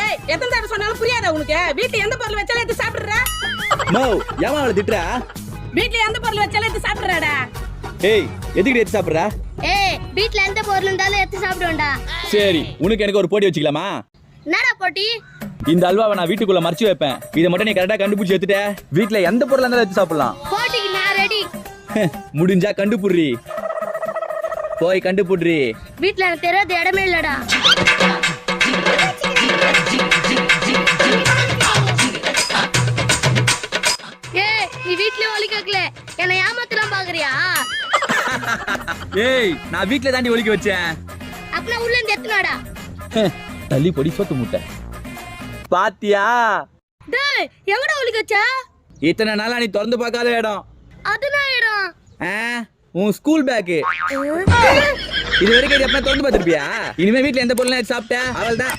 ஏய் எத்தனை தடவை சொன்னாலும் புரியாதா உனக்கு? வீட்ல எந்த பொருள் வச்சாலும் எடுத்து சாப்பிடுற. நோ ஏமா அவளை திட்டுற? வீட்ல எந்த பொருள் வச்சாலும் எடுத்து சாப்பிடுறடா. ஏய் எதுக்கு எடுத்து சாப்பிடுற? ஏய் வீட்ல எந்த பொருள் இருந்தாலும் எடுத்து சாப்பிடுவேன்டா. சரி உனக்கு எனக்கு ஒரு போட்டி வச்சுக்கலாமா? என்னடா போட்டி? இந்த அல்வாவை நான் வீட்டுக்குள்ள மறைச்சு வைப்பேன். இதை மட்டும் நீ கரெக்டா கண்டுபிடிச்சு எடுத்துட்ட வீட்ல எந்த பொருளா இருந்தாலும் எடுத்து சாப்பிடலாம். போட்டிக்கு நான் ரெடி. முடிஞ்சா கண்டுபிடுறி. போய் கண்டுபிடுறி. வீட்ல எனக்கு தெரியாத இடமே இல்லடா. ஏய் நீ வீட்லயே ஒலி கேக்கல. என்ன ஏமாத்தலாம் பாக்குறியா? ஏய் நான் வீட்ல தாண்டி ஒலிக்க வச்சேன். அப்பனா உள்ள இருந்து எத்துனாடா. தள்ளி பொடி சொத்து முட்டை. பாத்தியா? டேய் எங்கடா ஒலி கச்சா? இத்தனை நாளா நீ திறந்து பார்க்காத இடம். அதுனா இடம். உன் ஸ்கூல் பேக். இது வரைக்கும் எப்ப திறந்து பார்த்திருப்பியா? இனிமே வீட்ல எந்த பொருளும் சாப்பிட்ட அவள் தான்.